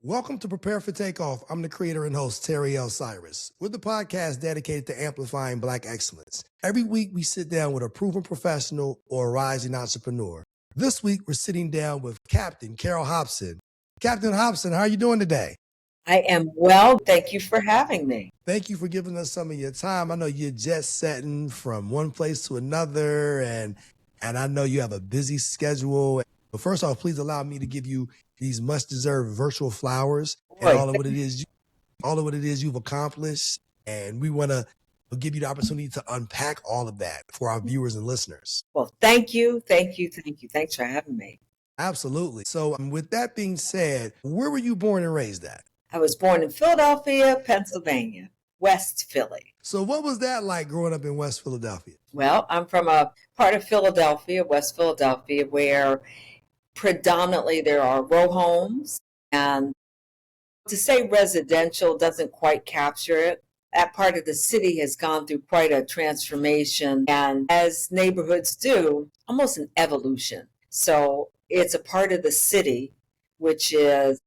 Welcome to Prepare For Takeoff. I'm the creator and host, Terry L. Cyrus. We're the podcast dedicated to amplifying Black excellence. Every week, we sit down with a proven professional or a rising entrepreneur. This week, we're sitting down with Captain Carole Hopson. Captain Hopson, how are you doing today? I am well. Thank you for having me. Thank you for giving us some of your time. I know you're jet setting from one place to another, and I know you have a busy schedule. But first off, please allow me to give you these much-deserved virtual flowers and all of what it is you've accomplished. And we want to give you the opportunity to unpack all of that for our viewers and listeners. Well, thank you. Thanks for having me. Absolutely. So with that being said, where were you born and raised at? I was born in Philadelphia, Pennsylvania, West Philly. So what was that like growing up in West Philadelphia? Well, I'm from a part of Philadelphia, West Philadelphia, where predominantly there are row homes. And to say residential doesn't quite capture it. That part of the city has gone through quite a transformation. And as neighborhoods do, almost an evolution. So it's a part of the city, which is,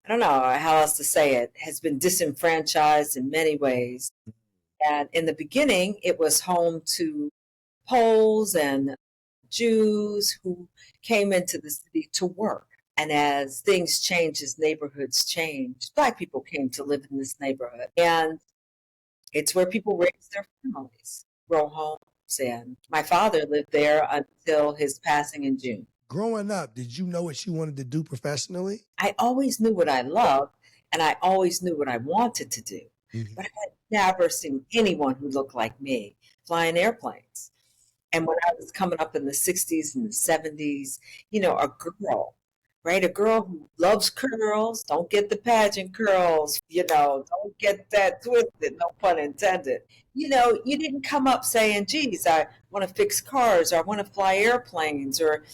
I don't know how else to say it, has been disenfranchised in many ways. And in the beginning, it was home to Poles and Jews who came into the city to work. And as things changed, as neighborhoods changed, Black people came to live in this neighborhood. And it's where people raised their families, row homes. And my father lived there until his passing in June. Growing up, did you know what you wanted to do professionally? I always knew what I loved, and I always knew what I wanted to do. Mm-hmm. But I had never seen anyone who looked like me flying airplanes. And when I was coming up in the 60s and the 70s, a girl, right? A girl who loves curls, don't get the pageant curls, don't get that twisted, no pun intended. You didn't come up saying, geez, I want to fix cars, or I want to fly airplanes, or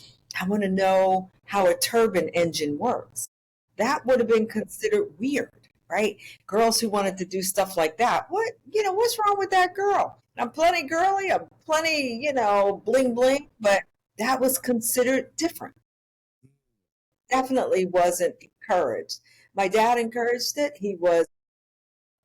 I want to know how a turbine engine works. That would have been considered weird, right? Girls who wanted to do stuff like that. What's wrong with that girl? I'm plenty girly, I'm plenty, bling bling, but that was considered different. Definitely wasn't encouraged. My dad encouraged it. He was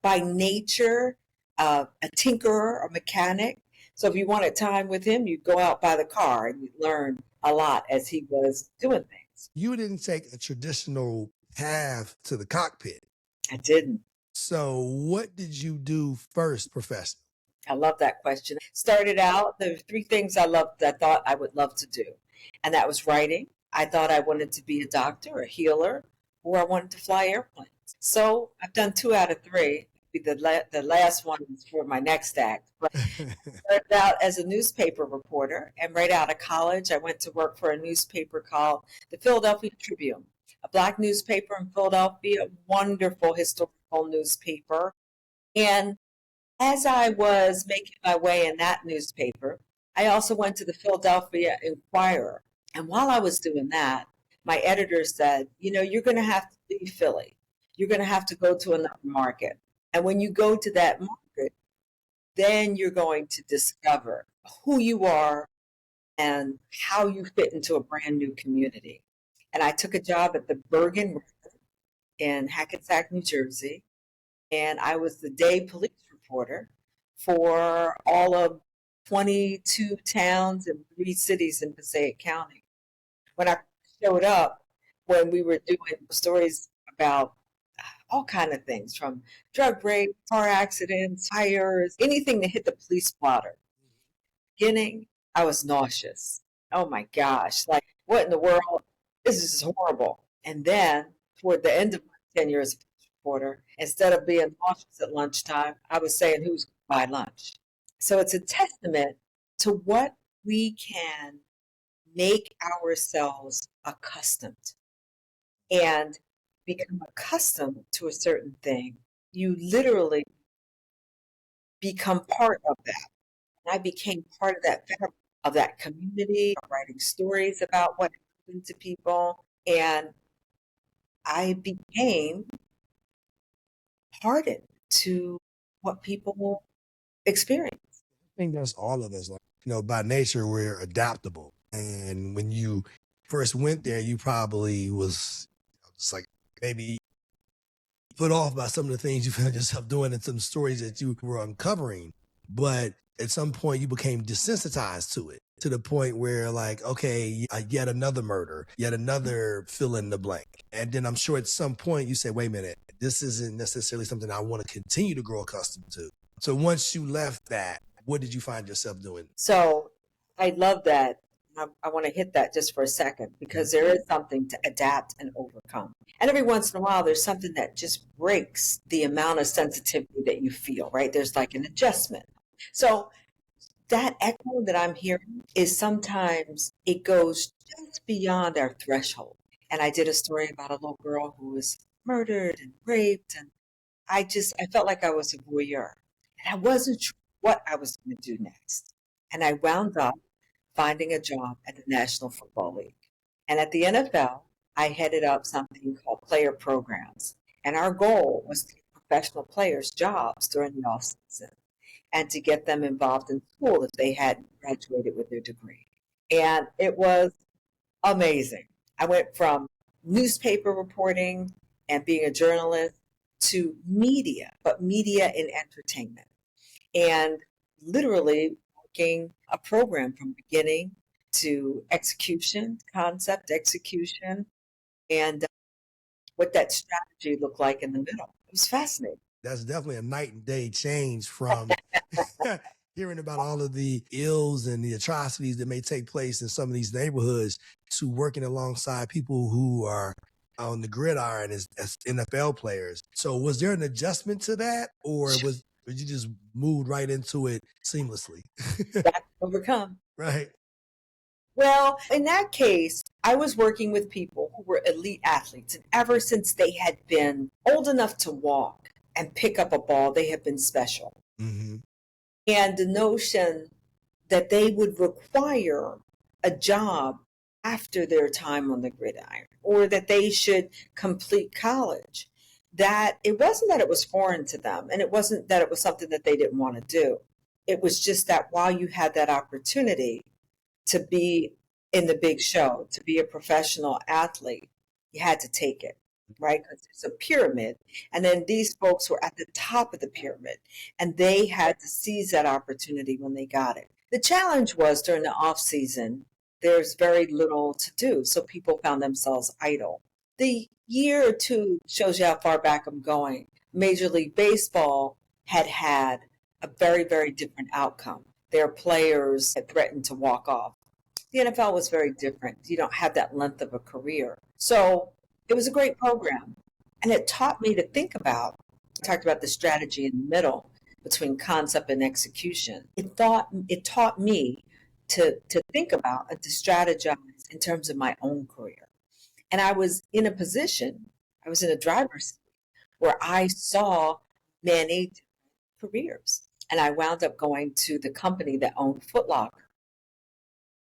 by nature a tinkerer, a mechanic. So if you wanted time with him, you'd go out by the car and you'd learn a lot as he was doing things. You didn't take a traditional path to the cockpit. I didn't. So what did you do first professionally? I love that question. Started out, there were three things I thought I would love to do. And that was writing. I thought I wanted to be a doctor, a healer, or I wanted to fly airplanes. So I've done 2 out of 3. The last one is for my next act. But I started out as a newspaper reporter, and right out of college, I went to work for a newspaper called the Philadelphia Tribune, a Black newspaper in Philadelphia, wonderful historical newspaper. And as I was making my way in that newspaper, I also went to the Philadelphia Inquirer. And while I was doing that, my editor said, you're going to have to leave Philly. You're going to have to go to another market. And when you go to that market, then you're going to discover who you are and how you fit into a brand new community. And I took a job at the Bergen in Hackensack, New Jersey. And I was the day police reporter for all of 22 towns and 3 cities in Passaic County. When I showed up, when we were doing stories about all kinds of things, from drug rape, car accidents, fires, anything that hit the police blotter. Beginning, I was nauseous. Oh my gosh, like what in the world? This is horrible. And then toward the end of my tenure as a police reporter, instead of being nauseous at lunchtime, I was saying who's going to buy lunch. So it's a testament to what we can make ourselves accustomed. And become accustomed to a certain thing, you literally become part of that. And I became part of that fabric of that community, writing stories about what happened to people. And I became hardened to what people will experience. I think that's all of us. By nature, we're adaptable. And when you first went there, you probably was just like maybe put off by some of the things you found yourself doing and some stories that you were uncovering. But at some point, you became desensitized to it, to the point where, like, okay, yet another murder, yet another fill in the blank. And then I'm sure at some point you say, wait a minute, this isn't necessarily something I want to continue to grow accustomed to. So once you left that, what did you find yourself doing? So I love that. I want to hit that just for a second because there is something to adapt and overcome. And every once in a while, there's something that just breaks the amount of sensitivity that you feel, right? There's like an adjustment. So that echo that I'm hearing is sometimes it goes just beyond our threshold. And I did a story about a little girl who was murdered and raped. And I felt like I was a voyeur. And I wasn't sure what I was going to do next. And I wound up finding a job at the National Football League. And at the NFL, I headed up something called player programs. And our goal was to get professional players jobs during the off season and to get them involved in school if they hadn't graduated with their degree. And it was amazing. I went from newspaper reporting and being a journalist to media, but media in entertainment. And literally working a program from beginning to execution, concept execution, and what that strategy looked like in the middle. It was fascinating. That's definitely a night and day change from hearing about all of the ills and the atrocities that may take place in some of these neighborhoods to working alongside people who are on the gridiron as NFL players. So was there an adjustment to that, or was you just moved right into it seamlessly? That's overcome. Right. Well, in that case, I was working with people who were elite athletes, and ever since they had been old enough to walk and pick up a ball, they have been special. Mm-hmm. And the notion that they would require a job after their time on the gridiron, or that they should complete college, that it wasn't that it was foreign to them, and it wasn't that it was something that they didn't want to do. It was just that while you had that opportunity to be in the big show, to be a professional athlete, you had to take it, right? Because it's a pyramid. And then these folks were at the top of the pyramid, and they had to seize that opportunity when they got it. The challenge was during the off season, there's very little to do. So people found themselves idle. The year or two shows you how far back I'm going. Major League Baseball had a very, very different outcome. Their players had threatened to walk off. The NFL was very different. You don't have that length of a career. So it was a great program. And it taught me to think about, I talked about the strategy in the middle between concept and execution. It taught me to think about and to strategize in terms of my own career. And I was in a driver's seat where I saw many careers. And I wound up going to the company that owned Foot Locker.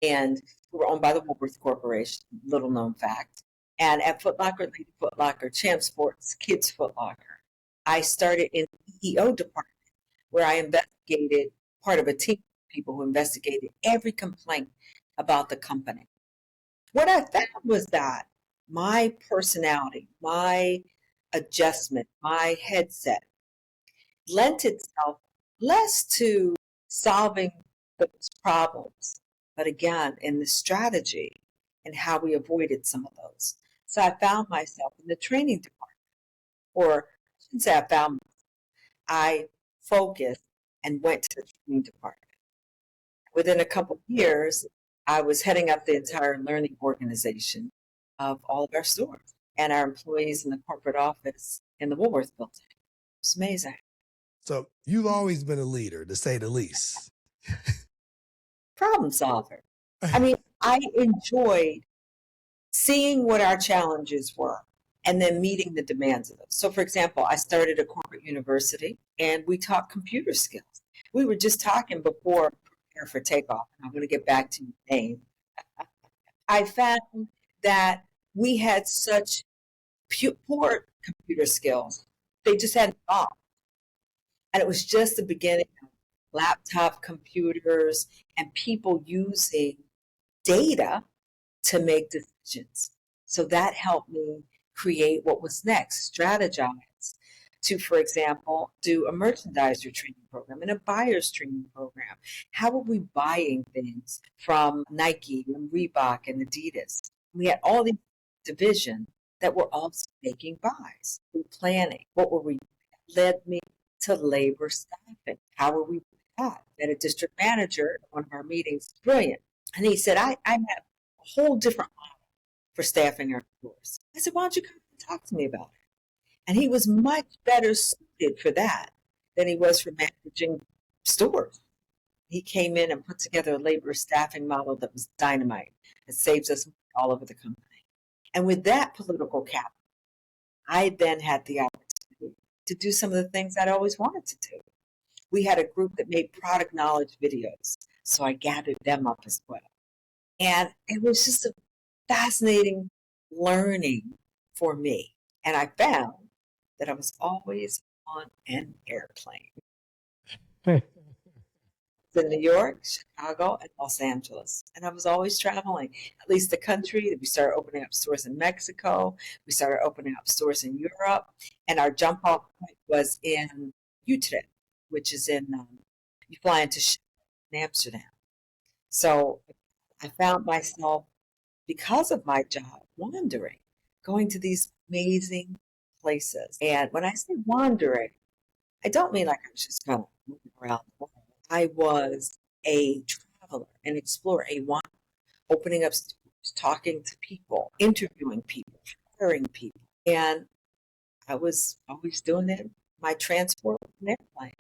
And we were owned by the Woolworth Corporation, little known fact. And at Foot Locker, Lady Foot Locker, Champ Sports, Kids Foot Locker, I started in the EO department where I investigated, part of a team of people who investigated every complaint about the company. What I found was that my personality, my adjustment, my headset lent itself less to solving those problems, but again, in the strategy and how we avoided some of those. So I found myself in the training department, or I shouldn't say I found myself, I focused and went to the training department. Within a couple of years, I was heading up the entire learning organization of all of our stores and our employees in the corporate office in the Woolworth building. It's amazing. So you've always been a leader, to say the least. Problem solver. I mean, I enjoyed seeing what our challenges were and then meeting the demands of them. So, for example, I started a corporate university and we taught computer skills. We were just talking before Prepare For Takeoff, and I'm going to get back to your name. I found that we had such poor computer skills. They just hadn't evolved. And it was just the beginning of laptop computers and people using data to make decisions. So that helped me create what was next, strategize to, for example, do a merchandiser training program and a buyer's training program. How are we buying things from Nike and Reebok and Adidas? We had all these divisions that were also making buys and planning. What were we? Led me to labor staffing. How were we that? At a district manager at one of our meetings, brilliant. And he said, I have a whole different model for staffing our stores. I said, why don't you come and talk to me about it? And he was much better suited for that than he was for managing stores. He came in and put together a labor staffing model that was dynamite. It saves us all over the company. And with that political capital, I then had the opportunity to do some of the things I'd always wanted to do. We had a group that made product knowledge videos, so I gathered them up as well. And it was just a fascinating learning for me. And I found that I was always on an airplane. In New York, Chicago, and Los Angeles. And I was always traveling, at least the country. We started opening up stores in Mexico. We started opening up stores in Europe. And our jump off point was in Utrecht, which is in, you fly into Amsterdam. So I found myself, because of my job, wandering, going to these amazing places. And when I say wandering, I don't mean like I was just kind of moving around the world. I was a traveler, an explorer, a wanderer, opening up stores, talking to people, interviewing people, hiring people. And I was always doing it. My transport was an airplane.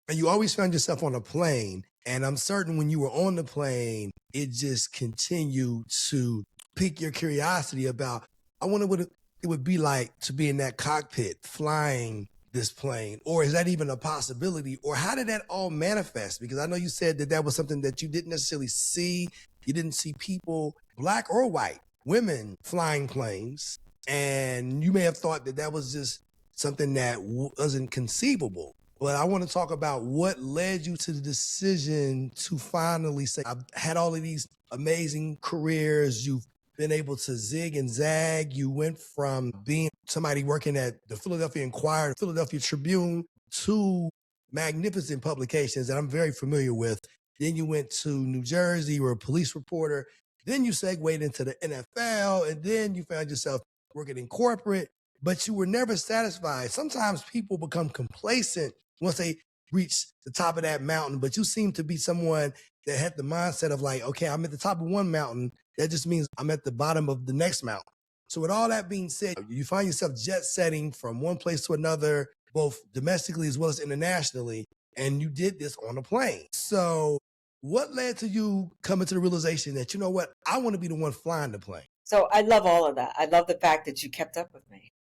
And you always found yourself on a plane. And I'm certain when you were on the plane, it just continued to pique your curiosity about, I wonder what it would be like to be in that cockpit flying this plane, or is that even a possibility? Or how did that all manifest? Because I know you said that that was something that you didn't necessarily see. You didn't see people, black or white, women flying planes. And you may have thought that that was just something that wasn't conceivable. But I want to talk about what led you to the decision to finally say, I've had all of these amazing careers. You've been able to zig and zag. You went from being somebody working at the Philadelphia Inquirer, Philadelphia Tribune, to magnificent publications that I'm very familiar with. Then you went to New Jersey, you were a police reporter. Then you segued into the NFL, and then you found yourself working in corporate, but you were never satisfied. Sometimes people become complacent once they reach the top of that mountain, but you seem to be someone that had the mindset of like, okay, I'm at the top of one mountain. That just means I'm at the bottom of the next mountain. So with all that being said, you find yourself jet setting from one place to another, both domestically as well as internationally, and you did this on a plane. So what led to you coming to the realization that, you know what, I want to be the one flying the plane? So I love all of that. I love the fact that you kept up with me.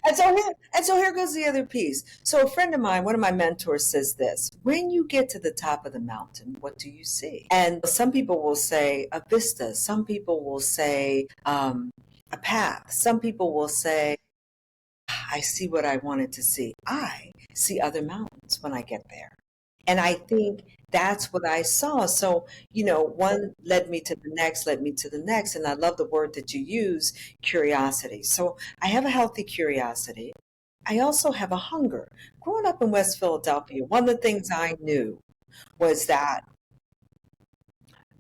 And so here goes the other piece. So a friend of mine, one of my mentors, says this: when you get to the top of the mountain, what do you see? And some people will say a vista. Some people will say a path. Some people will say, I see what I wanted to see. I see other mountains when I get there. And I think that's what I saw. So, one led me to the next, And I love the word that you use, curiosity. So I have a healthy curiosity. I also have a hunger. Growing up in West Philadelphia, one of the things I knew was that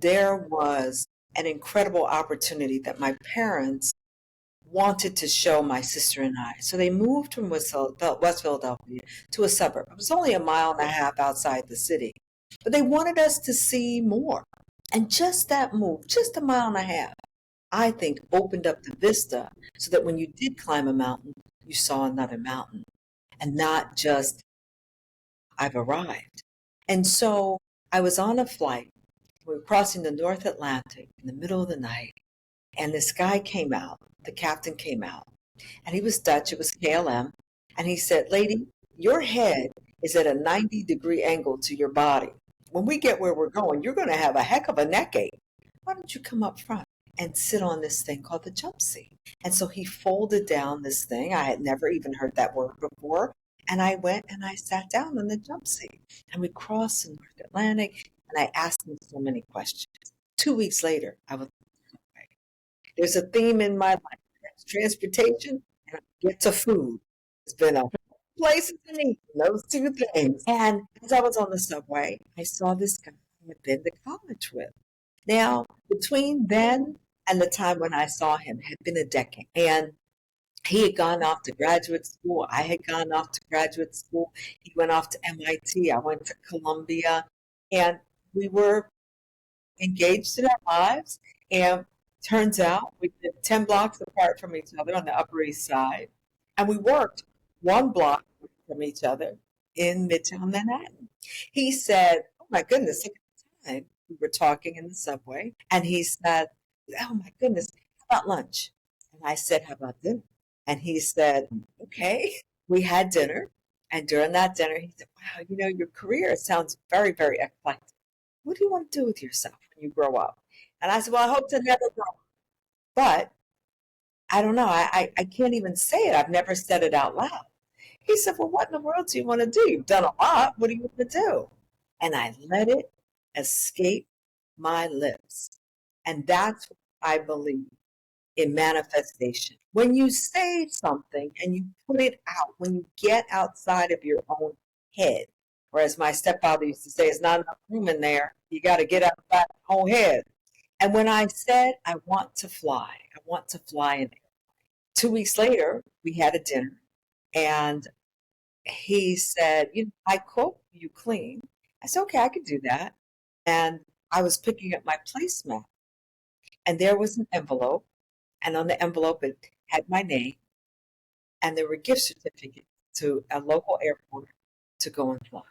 there was an incredible opportunity that my parents wanted to show my sister and I. So they moved from West Philadelphia to a suburb. It was only a mile and a half outside the city, but they wanted us to see more. And just that move, just a mile and a half, I think opened up the vista so that when you did climb a mountain, you saw another mountain and not just, I've arrived. And so I was on a flight. We were crossing the North Atlantic in the middle of the night. And this guy came out, the captain came out, and he was Dutch, it was KLM, and he said, lady, your head is at a 90-degree angle to your body. When we get where we're going, you're going to have a heck of a neck ache. Why don't you come up front and sit on this thing called the jump seat? And so he folded down this thing. I had never even heard that word before. And I went and I sat down on the jump seat. And we crossed the North Atlantic, and I asked him so many questions. 2 weeks later, I was There's a theme in my life. That's transportation and I get to food. It's been a places to eat, those two things. And as I was on the subway, I saw this guy I had been to college with. Now, between then and the time when I saw him had been a decade. And he had gone off to graduate school. I had gone off to graduate school. He went off to MIT. I went to Columbia. And we were engaged in our lives. And turns out we lived 10 blocks apart from each other on the Upper East Side. And we worked one block from each other in Midtown Manhattan. He said, "Oh my goodness, look at the time." We were talking in the subway. And he said, "Oh my goodness, how about lunch?" And I said, "How about dinner?" And he said, "Okay." We had dinner. And during that dinner, he said, "Wow, your career sounds very, very eclectic. What do you want to do with yourself when you grow up?" And I said, "Well, I hope to never grow up. But I don't know. I can't even say it. I've never said it out loud." He said, "Well, what in the world do you want to do? You've done a lot. What do you want to do?" And I let it escape my lips. And that's what I believe in manifestation. When you say something and you put it out, when you get outside of your own head, or as my stepfather used to say, "There's not enough room in there. You got to get outside your own head." And when I said, "I want to fly, I want to fly," and 2 weeks later, we had a dinner, and he said, "I cook, you clean." I said, "Okay, I could do that." And I was picking up my placemat, and there was an envelope, and on the envelope it had my name, and there were gift certificates to a local airport to go and fly.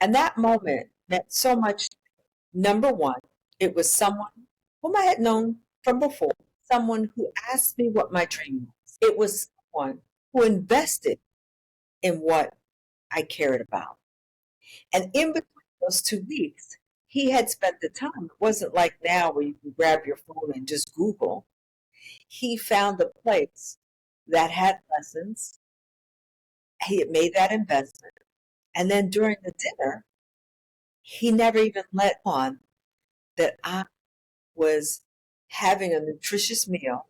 And that moment meant so much. Number one, it was someone whom I had known from before, someone who asked me what my dream was. It was someone who invested in what I cared about. And in between those 2 weeks, he had spent the time. It wasn't like now where you can grab your phone and just Google. He found a place that had lessons. He had made that investment. And then during the dinner, he never even let on that I was having a nutritious meal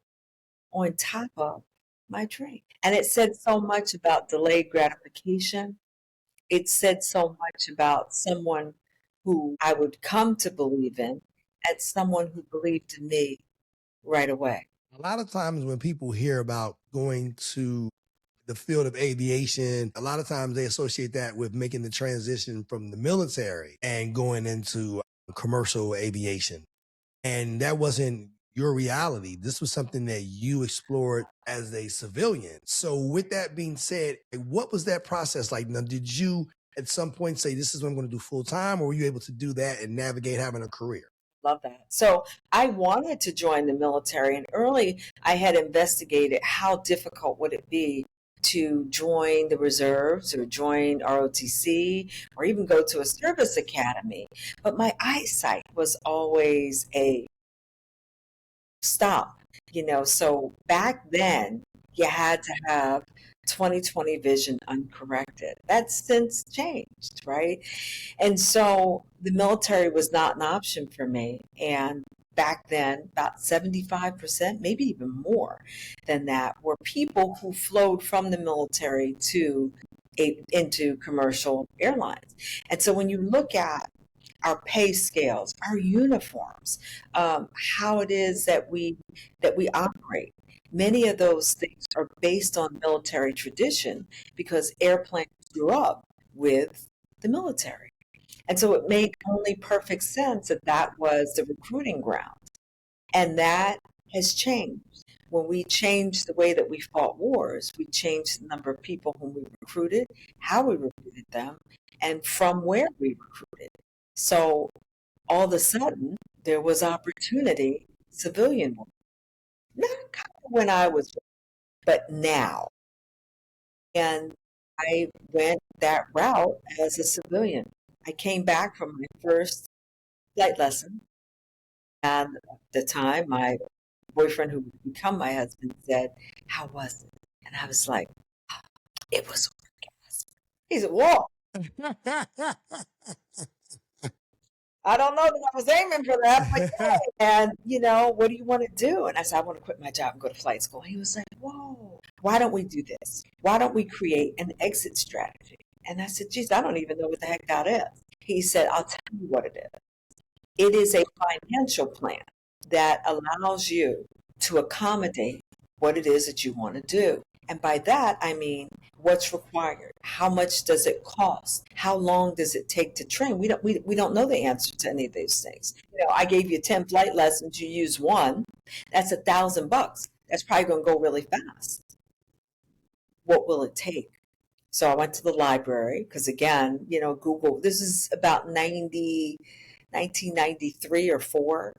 on top of my drink. And it said so much about delayed gratification. It said so much about someone who I would come to believe in and someone who believed in me right away. A lot of times when people hear about going to the field of aviation, a lot of times they associate that with making the transition from the military and going into commercial aviation. And that wasn't your reality. This was something that you explored as a civilian. So with that being said, what was that process like? Now, did you at some point say, "This is what I'm going to do full time," or were you able to do that and navigate having a career? Love that. So I wanted to join the military, and early I had investigated how difficult would it be to join the reserves or join ROTC or even go to a service academy. But my eyesight was always a stop, so back then you had to have 20/20 vision uncorrected. That's since changed, right? And so the military was not an option for me. And back then, about 75%, maybe even more than that, were people who flowed from the military into commercial airlines. And so when you look at our pay scales, our uniforms, how it is that we operate. Many of those things are based on military tradition because airplanes grew up with the military. And so it made only perfect sense that that was the recruiting ground. And that has changed. When we changed the way that we fought wars, we changed the number of people whom we recruited, how we recruited them, and from where we recruited. So all of a sudden, there was opportunity, civilian work. Not kind of when I was, but now. And I went that route as a civilian. I came back from my first flight lesson, and at the time, my boyfriend, who would become my husband, said, "How was it?" And I was like, "It was orgasm." He said, "Whoa." I don't know that I was aiming for that, but yeah. And, what do you want to do? And I said, I want to quit my job and go to flight school. He was like, whoa, why don't we do this? Why don't we create an exit strategy? And I said, geez, I don't even know what the heck that is. He said, I'll tell you what it is. It is a financial plan that allows you to accommodate what it is that you want to do. And by that, I mean, what's required? How much does it cost? How long does it take to train? We don't know the answer to any of these things. I gave you 10 flight lessons, you use one, that's $1,000. That's probably going to go really fast. What will it take? So I went to the library because, again, Google, this is about 1993 or 4,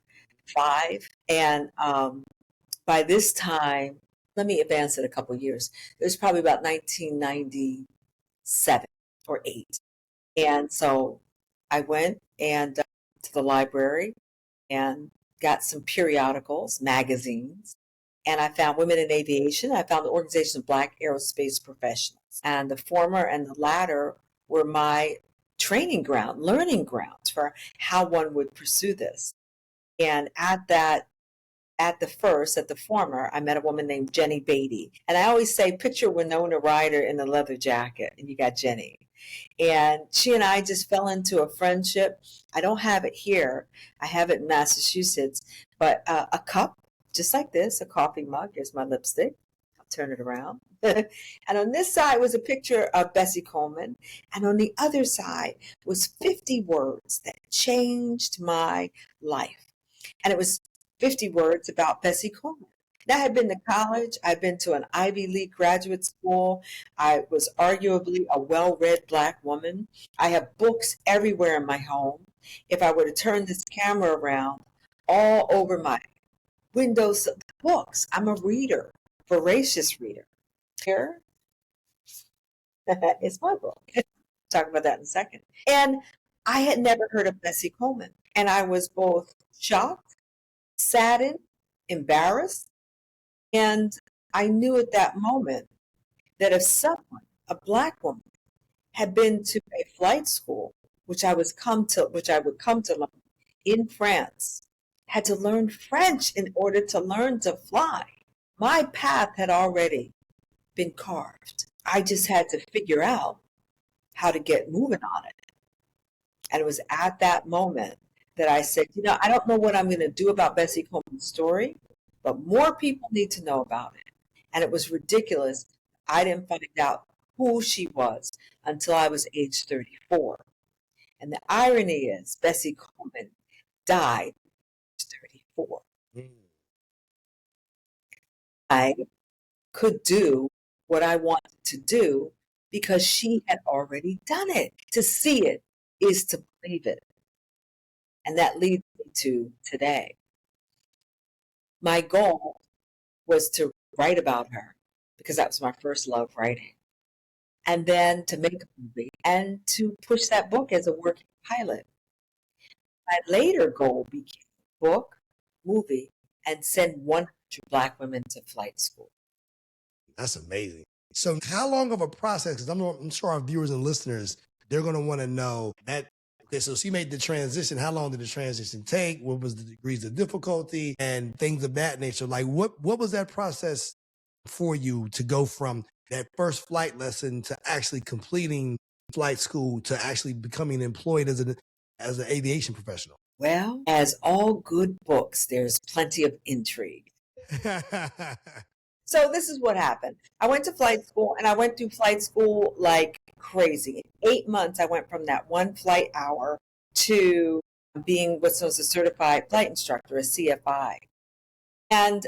5. And by this time, let me advance it a couple of years. It was probably about 1997 or 8. And so I went and to the library and got some periodicals, magazines, and I found Women in Aviation. I found the Organization of Black Aerospace Professionals. And the former and the latter were my training ground, learning grounds for how one would pursue this. And at the former, I met a woman named Jenny Beatty. And I always say, picture Winona Ryder in the leather jacket, and you got Jenny. And she and I just fell into a friendship. I don't have it here. I have it in Massachusetts, but a cup, just like this, a coffee mug. Here's my lipstick. I'll turn it around. And on this side was a picture of Bessie Coleman. And on the other side was 50 words that changed my life. And it was 50 words about Bessie Coleman. Now, I had been to college. I'd been to an Ivy League graduate school. I was arguably a well-read Black woman. I have books everywhere in my home. If I were to turn this camera around, all over my windows, books. I'm a reader, voracious reader. Here is my book. Talk about that in a second. And I had never heard of Bessie Coleman. And I was both shocked, saddened, embarrassed. And I knew at that moment that if someone, a Black woman, had been to a flight school, which I would come to learn in France, had to learn French in order to learn to fly, my path had already been carved. I just had to figure out how to get moving on it. And it was at that moment that I said, I don't know what I'm going to do about Bessie Coleman's story, but more people need to know about it. And it was ridiculous. I didn't find out who she was until I was age 34. And the irony is, Bessie Coleman died at 34. I could do what I wanted to do because she had already done it. To see it is to believe it. And that leads me to today. My goal was to write about her because that was my first love, writing. And then to make a movie and to push that book as a working pilot. My later goal became book, movie, and send 100 Black women to flight school. That's amazing. So how long of a process, because I'm sure our viewers and listeners, they're going to want to know that, okay, so she made the transition. How long did the transition take? What was the degrees of difficulty and things of that nature? Like what was that process for you to go from that first flight lesson to actually completing flight school to actually becoming employed as an aviation professional? Well, as all good books, there's plenty of intrigue. So this is what happened. I went to flight school, and I went through flight school like crazy. In 8 months, I went from that one flight hour to being what's known as a Certified Flight Instructor, a CFI. And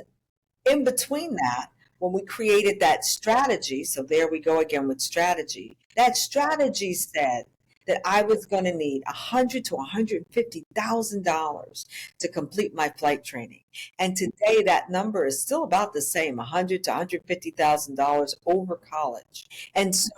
in between that, when we created that strategy, so there we go again with strategy, that strategy said that I was going to need $100,000 to $150,000 to complete my flight training. And today that number is still about the same, $100,000 to $150,000 over college. And so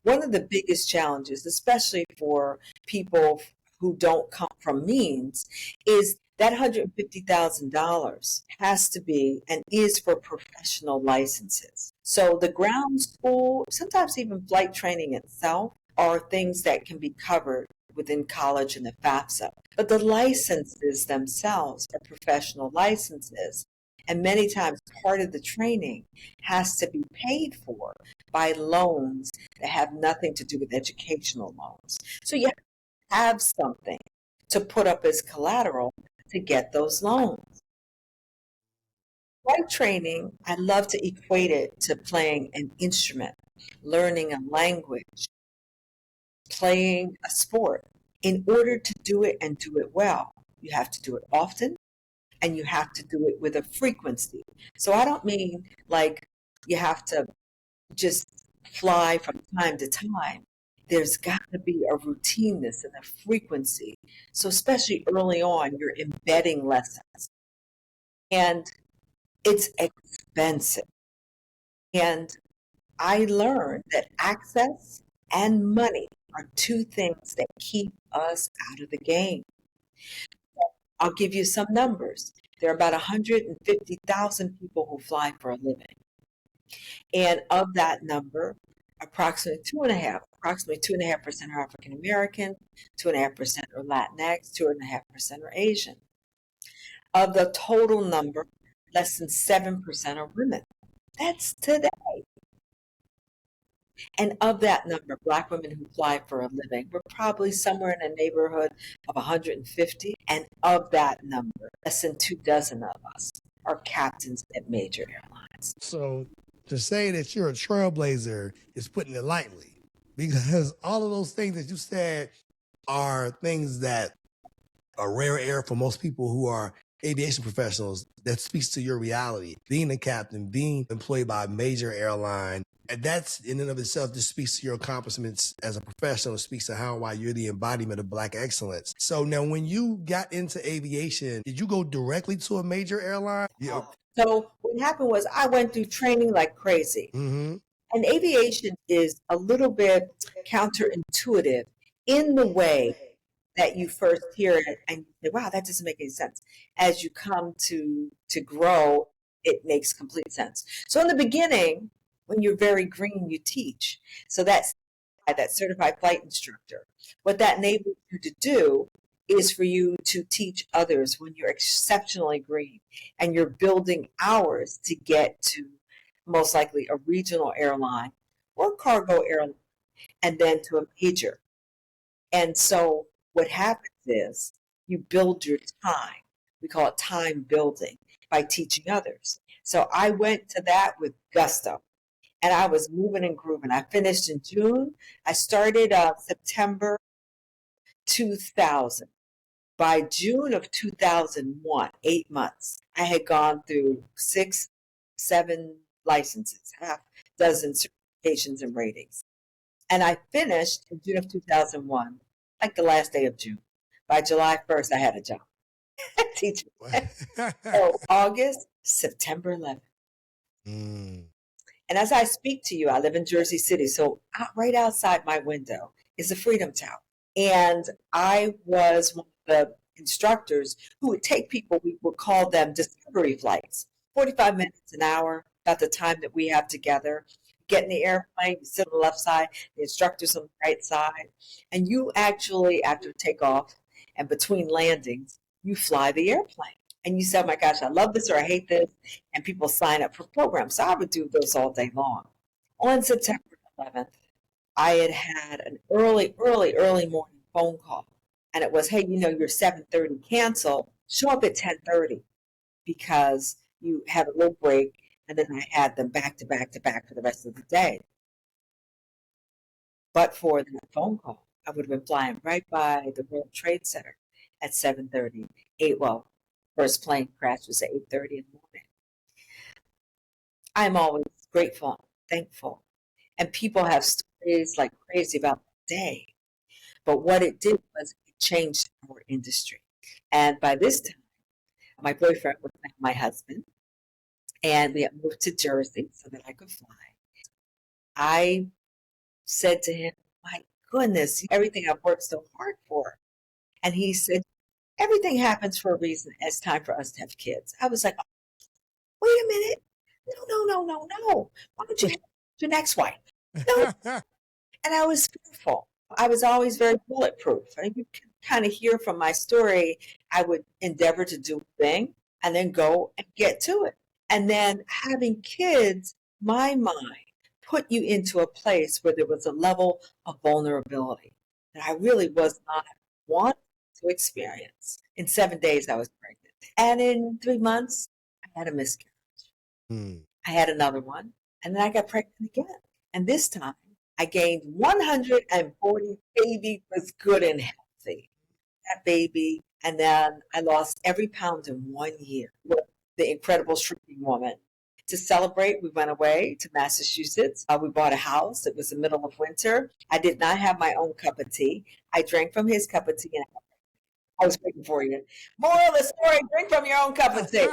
one of the biggest challenges, especially for people who don't come from means, is that $150,000 has to be and is for professional licenses. So the ground school, sometimes even flight training itself, are things that can be covered within college and the FAFSA. But the licenses themselves are professional licenses. And many times part of the training has to be paid for by loans that have nothing to do with educational loans. So you have something to put up as collateral to get those loans. Flight training, I love to equate it to playing an instrument, learning a language, playing a sport. In order to do it and do it well, you have to do it often and you have to do it with a frequency. So I don't mean like you have to just fly from time to time. There's got to be a routineness and a frequency. So especially early on, you're embedding lessons. And it's expensive. And I learned that access and money are two things that keep us out of the game. I'll give you some numbers. There are about 150,000 people who fly for a living. And of that number, approximately 2.5% are African American, 2.5% are Latinx, 2.5% are Asian. Of the total number, less than 7% are women. That's today. And of that number, Black women who fly for a living, we're probably somewhere in the neighborhood of 150. And of that number, less than 24 of us are captains at major airlines. So to say that you're a trailblazer is putting it lightly, because all of those things that you said are things that are rare air for most people who are aviation professionals. That speaks to your reality. Being a captain, being employed by a major airline, and that's in and of itself just speaks to your accomplishments as a professional. It speaks to how why you're the embodiment of Black excellence. So now when you got into aviation, did you go directly to a major airline? Yeah. So what happened was I went through training like crazy. Mm-hmm. And aviation is a little bit counterintuitive in the way that you first hear it and you say, wow, that doesn't make any sense. As you come to grow, it makes complete sense. So in the beginning, when you're very green, you teach. So that's that certified flight instructor. What that enables you to do is for you to teach others when you're exceptionally green and you're building hours to get to most likely a regional airline or cargo airline and then to a major. And so what happens is you build your time. We call it time building by teaching others. So I went to that with gusto and I was moving and grooving. I finished in June. I started September 2000. By June of 2001, 8 months, I had gone through 6, 7 licenses, half dozen certifications and ratings. And I finished in June of 2001, like the last day of June. By July 1st, I had a job teaching. So August, September 11th. And as I speak to you, I live in Jersey City. So right outside my window is the Freedom Tower. And I was one of the instructors who would take people, we would call them discovery flights, 45 minutes an hour, about the time that we have together. Get in the airplane, you sit on the left side, the instructor's on the right side. And you actually, after takeoff and between landings, you fly the airplane. And you say, oh my gosh, I love this or I hate this. And people sign up for programs. So I would do those all day long. On September 11th, I had an early morning phone call. And it was, hey, your 7:30 cancel. Show up at 10:30 because you had a little break. And then I had them back to back to back for the rest of the day. But for that phone call, I would have been flying right by the World Trade Center at 7:30. First plane crash was at 8:30 in the morning. I'm always grateful, thankful. And people have stories like crazy about the day. But what it did was it changed our industry. And by this time, my boyfriend was my husband. And we had moved to Jersey so that I could fly. I said to him, my goodness, everything I've worked so hard for. And he said, everything happens for a reason. It's time for us to have kids. I was like, oh, wait a minute. No. Why don't you have your next wife? No. And I was fearful. I was always very bulletproof. And you can kind of hear from my story, I would endeavor to do a thing and then go and get to it. And then having kids, my mind put you into a place where there was a level of vulnerability that I really was not wanting to experience. In 7 days, I was pregnant. And in 3 months, I had a miscarriage. Mm. I had another one. And then I got pregnant again. And this time, I gained 140. Baby was good and healthy. That baby. And then I lost every pound in 1 year with the incredible shrinking woman. To celebrate, we went away to Massachusetts. We bought a house. It was the middle of winter. I did not have my own cup of tea. I drank from his cup of tea. And I was waiting for you. Moral of the story, drink from your own cup of tea.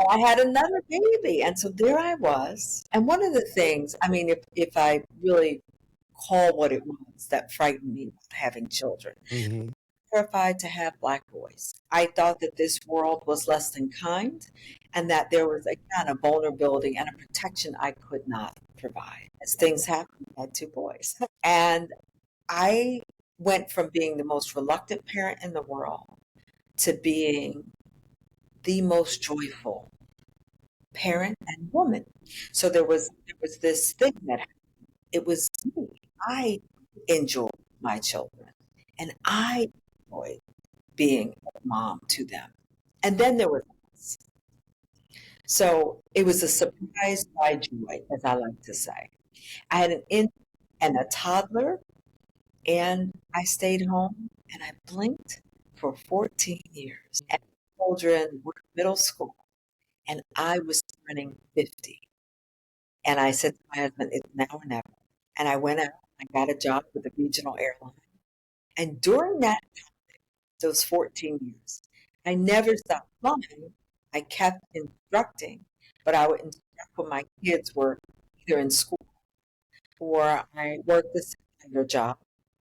I had another baby. And so there I was. And one of the things, I mean, if I really call what it was that frightened me about having children, Mm-hmm. terrified to have Black boys. I thought that this world was less than kind and that there was a kind of vulnerability and a protection I could not provide. As things happened, I had 2 boys. And I went from being the most reluctant parent in the world to being the most joyful parent and woman. So there was this thing that happened. It was me. I enjoyed my children and I enjoyed being a mom to them. And then there was us. So it was a surprise by joy, as I like to say. I had an infant and a toddler, and I stayed home and I blinked for 14 years. And children were in middle school, and I was turning 50. And I said to my husband, it's now or never. And I went out, I got a job with a regional airline. And during that those 14 years, I never stopped flying. I kept instructing, but I would instruct when my kids were either in school or I worked this other job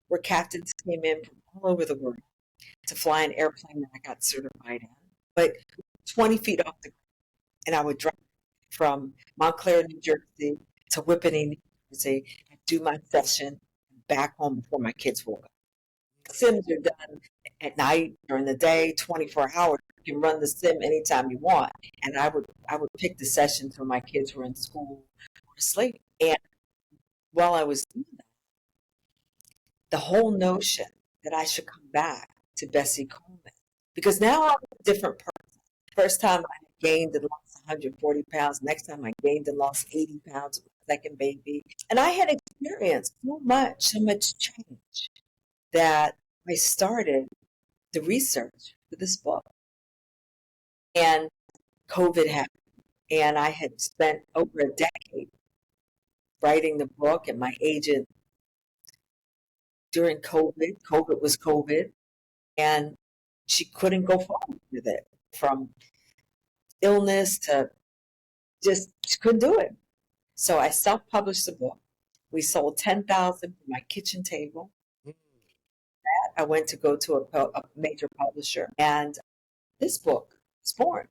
where captains came in from all over the world to fly an airplane that I got certified in, but 20 feet off the ground. And I would drive from Montclair, New Jersey to Whippany, New Jersey, and do my session back home before my kids woke up. Sims are done at night, during the day, 24 hours. You can run the sim anytime you want. And I would pick the sessions when my kids were in school or asleep. And while I was doing that, the whole notion that I should come back to Bessie Coleman, because now I'm a different person. First time I gained and lost 140 pounds. Next time I gained and lost 80 pounds with my second baby. And I had experienced so much change that I started the research for this book. And COVID happened. And I had spent over a decade writing the book, and my agent during COVID was COVID, and she couldn't go forward with it from illness to just she couldn't do it. So I self-published the book. We sold 10,000 for my kitchen table. I went to go to a major publisher, and this book was born.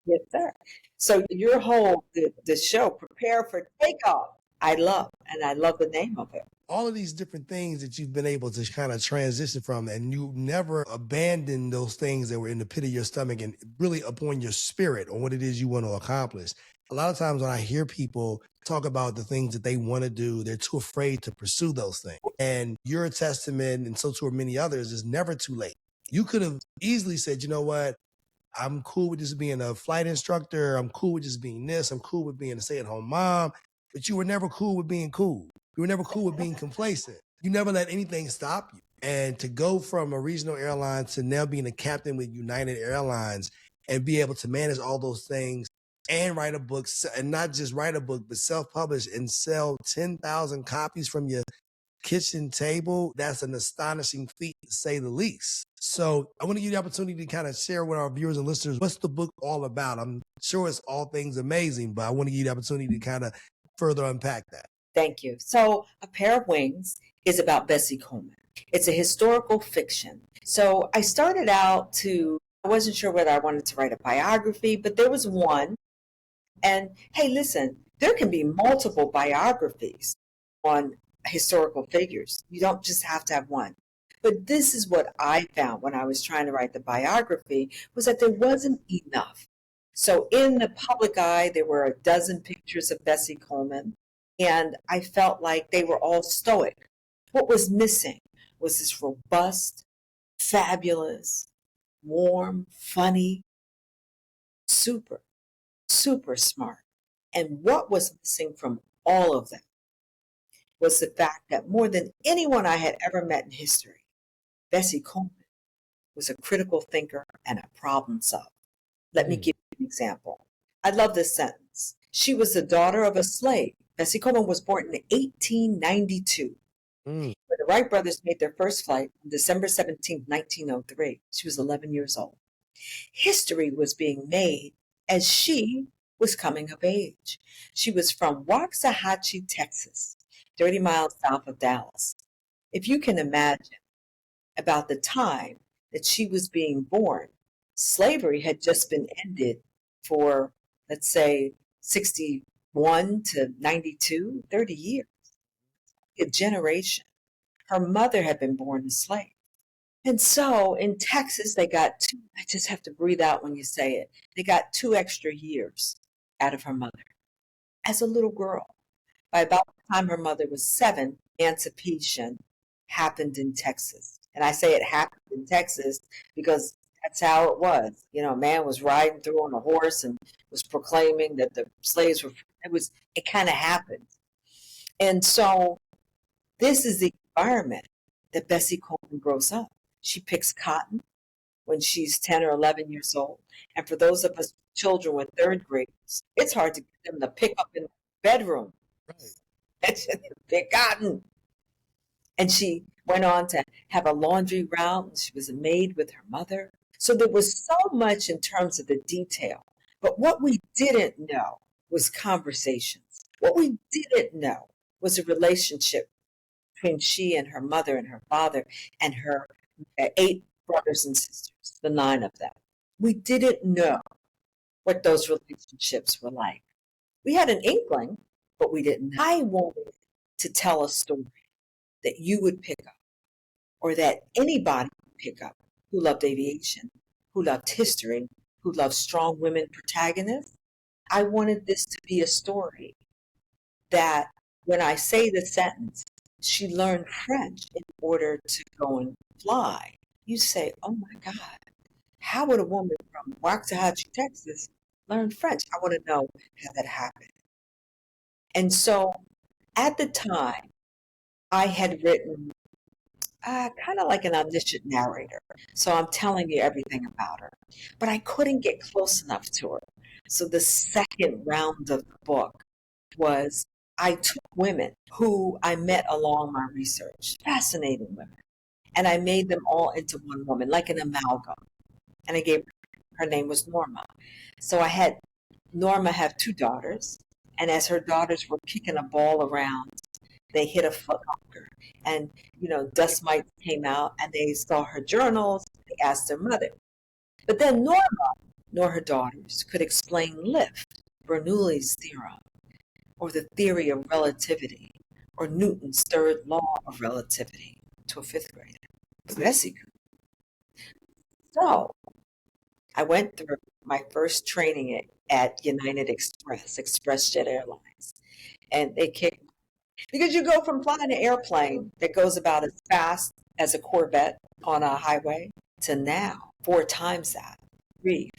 Yes, sir. So your whole the show, Prepare for Takeoff, I love, and I love the name of it. All of these different things that you've been able to kind of transition from, and you never abandon those things that were in the pit of your stomach and really upon your spirit on what it is you want to accomplish. A lot of times when I hear people talk about the things that they want to do, they're too afraid to pursue those things. And you're a testament, and so too are many others, it's never too late. You could have easily said, you know what? I'm cool with just being a flight instructor. I'm cool with just being this. I'm cool with being a stay-at-home mom. But you were never cool with being cool. You were never cool with being complacent. You never let anything stop you. And to go from a regional airline to now being a captain with United Airlines and be able to manage all those things and write a book, and not just write a book, but self-publish and sell 10,000 copies from your kitchen table, that's an astonishing feat to say the least. So I want to give you the opportunity to kind of share with our viewers and listeners, what's the book all about? I'm sure it's all things amazing, but I want to give you the opportunity to kind of further unpack that. Thank you. So A Pair of Wings is about Bessie Coleman. It's a historical fiction. So I started out I wasn't sure whether I wanted to write a biography, but there was one. And hey, listen, There can be multiple biographies on historical figures. You don't just have to have one. But this is what I found when I was trying to write the biography, was that there wasn't enough. So in the public eye, there were a dozen pictures of Bessie Coleman, and I felt like they were all stoic. What was missing was this robust, fabulous, warm, funny, super, super smart. And what was missing from all of them was the fact that more than anyone I had ever met in history, Bessie Coleman was a critical thinker and a problem solver. Let me give you an example. I love this sentence. She was the daughter of a slave. Bessie Coleman was born in 1892. When the Wright brothers made their first flight on December 17, 1903, she was 11 years old. History was being made as she was coming of age. She was from Waxahachie, Texas, 30 miles south of Dallas. If you can imagine, about the time that she was being born, slavery had just been ended for, let's say, 61 to 92, 30 years, a generation. Her mother had been born a slave. And so in Texas, they got two, I just have to breathe out when you say it, they got 2 extra years out of her mother as a little girl. By about the time her mother was 7, emancipation happened in Texas. And I say it happened in Texas because that's how it was. You know, a man was riding through on a horse and was proclaiming that the slaves were, it kind of happened. And so this is the environment that Bessie Coleman grows up. She picks cotton when she's 10 or 11 years old. And for those of us children with third graders, it's hard to get them to pick up in the bedroom. Right. Pick cotton. And she went on to have a laundry route. She was a maid with her mother. So there was so much in terms of the detail. But what we didn't know was conversations. What we didn't know was a relationship between she and her mother and her father and her 8 brothers and sisters, the 9 of them. We didn't know what those relationships were like. We had an inkling, but we didn't know. I wanted to tell a story that you would pick up, or that anybody would pick up who loved aviation, who loved history, who loved strong women protagonists. I wanted this to be a story that when I say the sentence, she learned French in order to go and fly, you say, oh my God, how would a woman from Waxahachie, Texas learn French? I want to know how that happened. And so at the time, I had written kind of like an omniscient narrator. So I'm telling you everything about her. But I couldn't get close enough to her. So the second round of the book was I took women who I met along my research, fascinating women, and I made them all into one woman, like an amalgam. And I gave her name was Norma. So I had Norma have 2 daughters, and as her daughters were kicking a ball around, they hit a foot locker, and dust mites came out, and they saw her journals. They asked their mother, but then Norma nor her daughters could explain lift, Bernoulli's theorem, or the theory of relativity, or Newton's third law of relativity to a 5th grader. Bessie could. So I went through my first training at United ExpressJet Airlines, and they kicked me. Because you go from flying an airplane that goes about as fast as a Corvette on a highway to now 4 times that,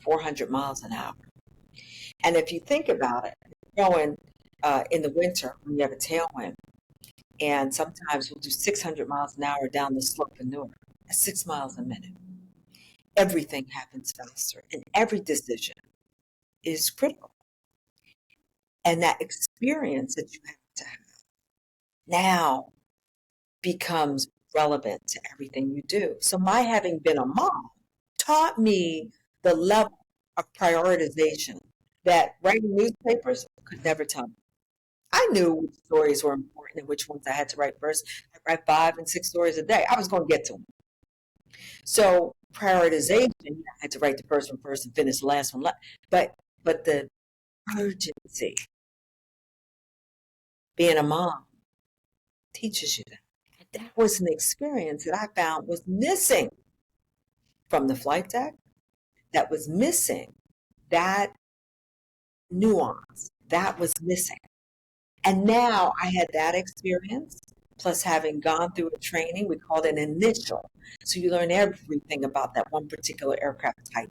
400 miles an hour. And if you think about it, going in the winter when you have a tailwind, and sometimes we'll do 600 miles an hour down the slope in Newark, at 6 miles a minute. Everything happens faster, and every decision is critical. And that experience that you have to have now becomes relevant to everything you do. So my having been a mom taught me the level of prioritization that writing newspapers could never tell me. I knew which stories were important and which ones I had to write first. I write 5 and 6 stories a day. I was going to get to them. So prioritization, I had to write the first one first and finish the last one. But the urgency Being a mom teaches you that. And that was an experience that I found was missing from the flight deck, that was missing that nuance, that was missing. And now I had that experience, plus having gone through a training, we call it an initial. So you learn everything about that one particular aircraft type.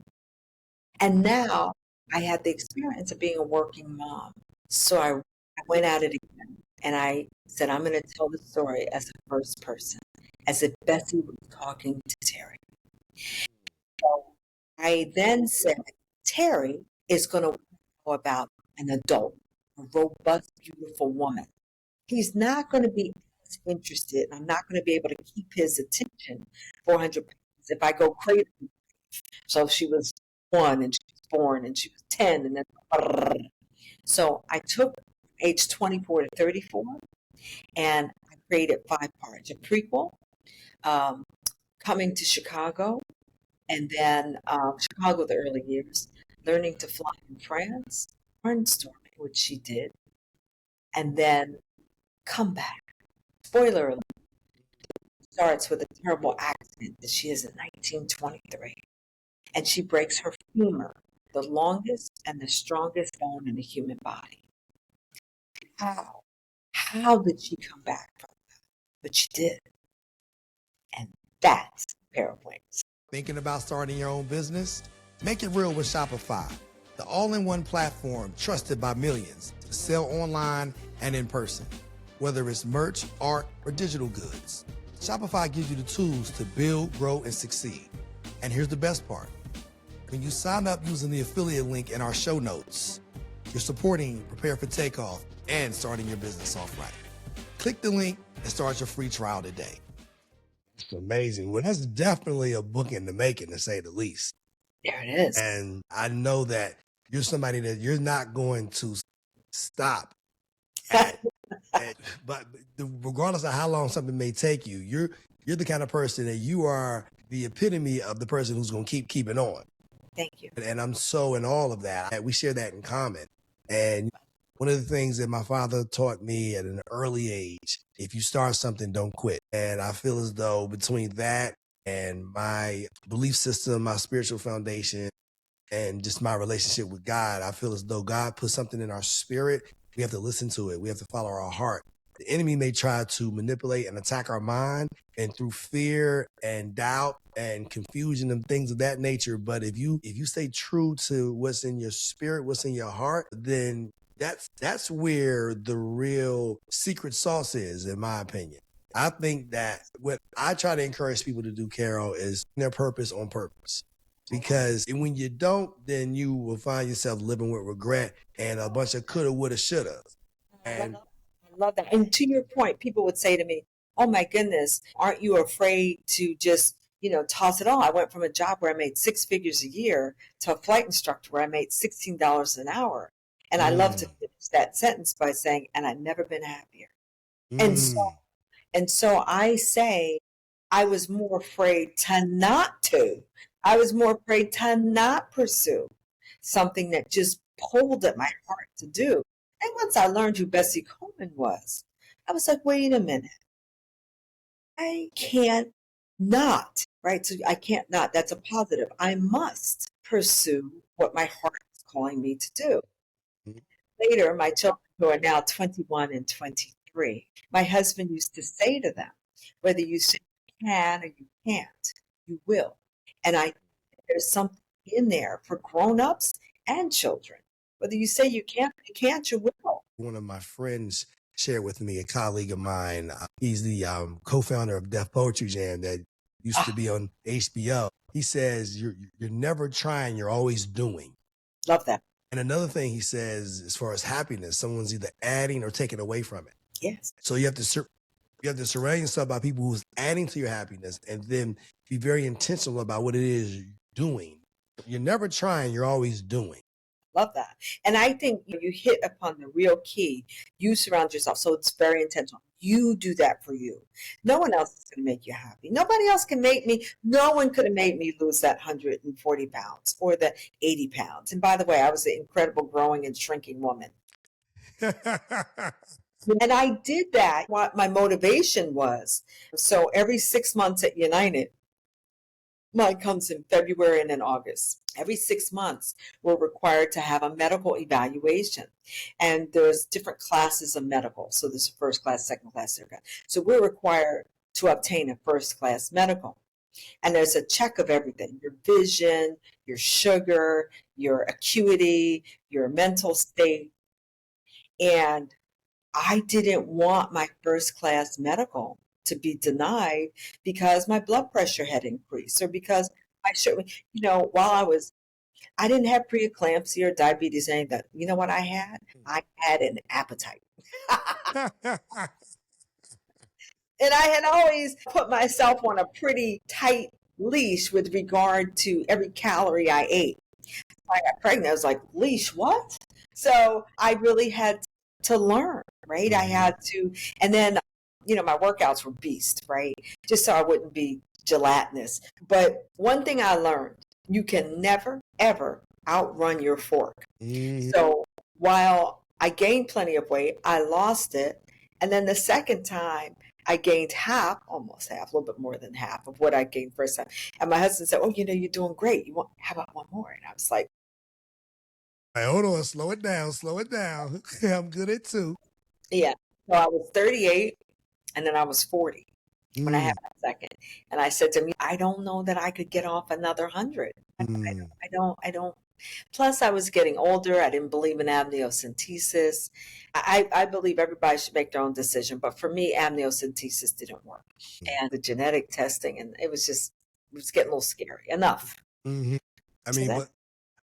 And now I had the experience of being a working mom. So I went at it again and I said, I'm going to tell the story as a first person, as if Bessie was talking to Terry. So I then said, Terry is going to know about an adult, a robust, beautiful woman. He's not going to be as interested. I'm not going to be able to keep his attention 400 pounds if I go crazy. So she was 1 and she was born and she was 10 and then so I took age 24 to 34 and I created 5 parts, a prequel, coming to Chicago, and then Chicago the early years, learning to fly in France, barnstorming, which she did, and then come back. Spoiler alert, starts with a terrible accident that she has in 1923. And she breaks her femur, the longest and the strongest bone in the human body. How? How did she come back from that? But she did. And that's a pair of wings. Thinking about starting your own business? Make it real with Shopify, the all-in-one platform trusted by millions to sell online and in person. Whether it's merch, art, or digital goods, Shopify gives you the tools to build, grow, and succeed. And here's the best part. When you sign up using the affiliate link in our show notes, you're supporting Prepare for Takeoff and starting your business off right. Click the link and start your free trial today. It's amazing. Well, that's definitely a book in the making, to say the least. There it is. And I know that you're somebody that you're not going to stop at. But regardless of how long something may take you, you're the kind of person that you are the epitome of the person who's going to keep it on. Thank you. And I'm so in all of that. We share that in common. And one of the things that my father taught me at an early age, if you start something, don't quit. And I feel as though between that and my belief system, my spiritual foundation, and just my relationship with God, I feel as though God put something in our spirit. We have to listen to it. We have to follow our heart. The enemy may try to manipulate and attack our mind, and through fear and doubt and confusion and things of that nature. But if you stay true to what's in your spirit, what's in your heart, then that's where the real secret sauce is, in my opinion. I think that what I try to encourage people to do, Carole, is their purpose on purpose. Because when you don't, then you will find yourself living with regret and a bunch of coulda, woulda, shoulda. And I love that. And to your point, people would say to me, oh my goodness, aren't you afraid to just, toss it all? I went from a job where I made 6 figures a year to a flight instructor where I made $16 an hour. And I love to finish that sentence by saying, and I've never been happier. And so I say, I was more afraid to not to. I was more afraid to not pursue something that just pulled at my heart to do. And once I learned who Bessie Coleman was, I was like, wait a minute. I can't not, right? So I can't not. That's a positive. I must pursue what my heart is calling me to do. Later, my children, who are now 21 and 23, my husband used to say to them, whether you say you can or you can't, you will. And there's something in there for grown-ups and children. Whether you say you can't, you will. One of my friends shared with me, a colleague of mine, he's the co-founder of Def Poetry Jam that used to be on HBO. He says, you're never trying, you're always doing. Love that. And another thing he says, as far as happiness, someone's either adding or taking away from it. Yes. So you have to surround yourself by people who's adding to your happiness, and then be very intentional about what it is you're doing. You're never trying, you're always doing. Love that. And I think you hit upon the real key. You surround yourself. So it's very intentional. You do that for you. No one else is going to make you happy. Nobody else can make me. No one could have made me lose that 140 pounds or the 80 pounds. And by the way, I was an incredible growing and shrinking woman. And I did that. What my motivation was. So every 6 months at United, mine comes in February and in August. Every 6 months, we're required to have a medical evaluation. And there's different classes of medical. So there's a first class, second class, third class. So we're required to obtain a first class medical. And there's a check of everything: your vision, your sugar, your acuity, your mental state. And I didn't want my first class medical to be denied because my blood pressure had increased, or because I should, while I didn't have preeclampsia or diabetes, any of that. You know what I had? I had an appetite. And I had always put myself on a pretty tight leash with regard to every calorie I ate. I got pregnant, I was like, leash, what? So I really had to learn, right? I had to, and then, my workouts were beast, right? Just so I wouldn't be gelatinous. But one thing I learned, you can never, ever outrun your fork. So while I gained plenty of weight, I lost it. And then the second time, I gained almost half, a little bit more than half of what I gained first time. And my husband said, "Oh, you're doing great. How about one more?" And I was like, Hey, hold on, slow it down, I'm good at 2. yeah. So I was 38, and then I was 40 when I had my second. And I said to me, I don't know that I could get off another 100. I don't. Plus, I was getting older. I didn't believe in amniocentesis. I believe everybody should make their own decision. But for me, amniocentesis didn't work. And the genetic testing, and it was getting a little scary. Enough. I mean, but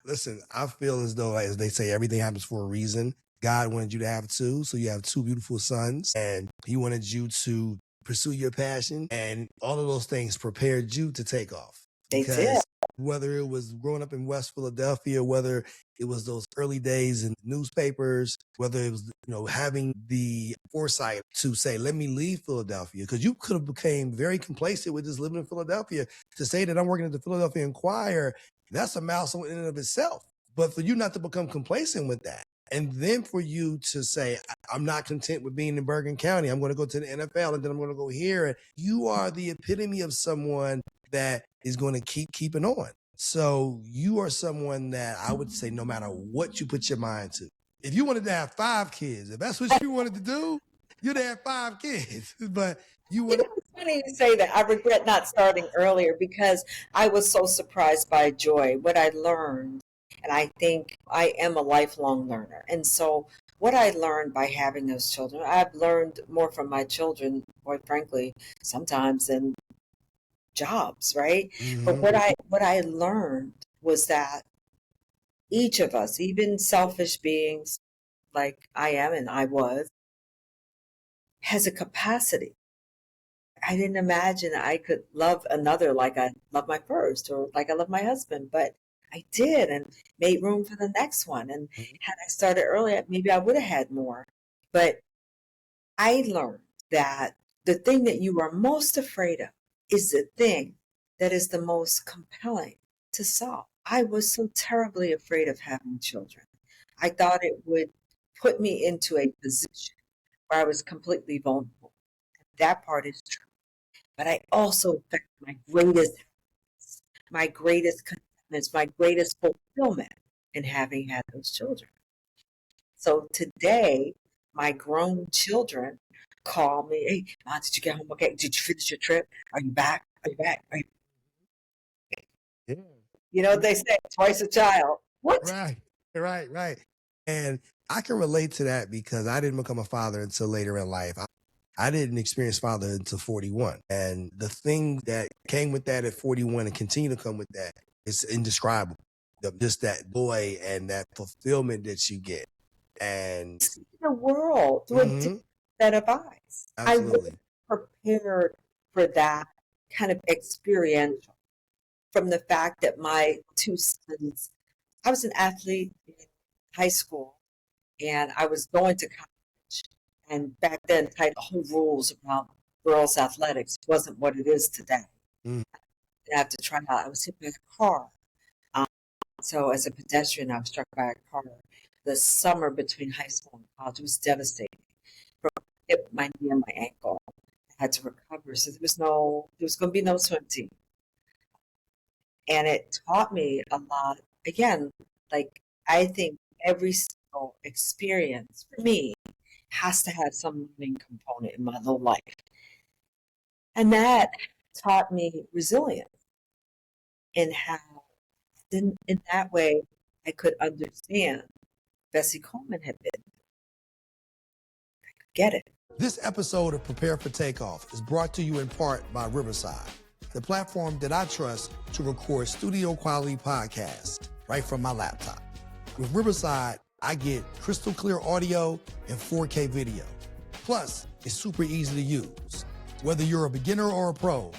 listen, I feel as though, as they say, everything happens for a reason. God wanted you to have 2, so you have 2 beautiful sons, and he wanted you to pursue your passion, and all of those things prepared you to take off. They did. Whether it was growing up in West Philadelphia, whether it was those early days in newspapers, whether it was, having the foresight to say, let me leave Philadelphia, because you could have became very complacent with just living in Philadelphia. To say that I'm working at the Philadelphia Inquirer, that's a milestone in and of itself. But for you not to become complacent with that, and then for you to say, I'm not content with being in Bergen County, I'm going to go to the NFL, and then I'm going to go here. And you are the epitome of someone that is going to keep keeping on. So you are someone that I would say, no matter what you put your mind to, if you wanted to have 5 kids, if that's what you wanted to do, you'd have 5 kids. But it's funny you say that. I regret not starting earlier because I was so surprised by joy, what I learned. And I think I am a lifelong learner. And so what I learned by having those children, I've learned more from my children, quite frankly, sometimes than jobs, right? But what I learned was that each of us, even selfish beings like I am and I was, has a capacity. I didn't imagine I could love another like I love my first, or like I love my husband, but I did, and made room for the next one. And had I started earlier, maybe I would have had more. But I learned that the thing that you are most afraid of is the thing that is the most compelling to solve. I was so terribly afraid of having children. I thought it would put me into a position where I was completely vulnerable. That part is true. But I also found my greatest contentment, my greatest fulfillment in having had those children. So today, my grown children call me, "Hey, Mom, did you get home okay? Did you finish your trip? Are you back? Are you back? Are you?" You know what they say, twice a child. What? Right. And I can relate to that because I didn't become a father until later in life. I didn't experience father until 41. And the thing that came with that at 41 and continue to come with that is indescribable. Just that joy and that fulfillment that you get. And the world through a different set of eyes. Absolutely. I was prepared for that kind of experiential from the fact that my 2 sons, I was an athlete in high school and I was going to college. And back then, the whole rules about girls' athletics wasn't what it is today. I had to try out. I was hit by a car. So as a pedestrian, I was struck by a car. The summer between high school and college was devastating. From my knee and my ankle. I had to recover. So there was going to be no swim team. And it taught me a lot. Again, like I think every single experience for me has to have some learning component in my whole life. And that taught me resilience in how, in that way, I could understand Bessie Coleman had been. I could get it. This episode of Prepare for Takeoff is brought to you in part by Riverside, the platform that I trust to record studio quality podcasts right from my laptop. With Riverside, I get crystal clear audio and 4K video. Plus, it's super easy to use. Whether you're a beginner or a pro,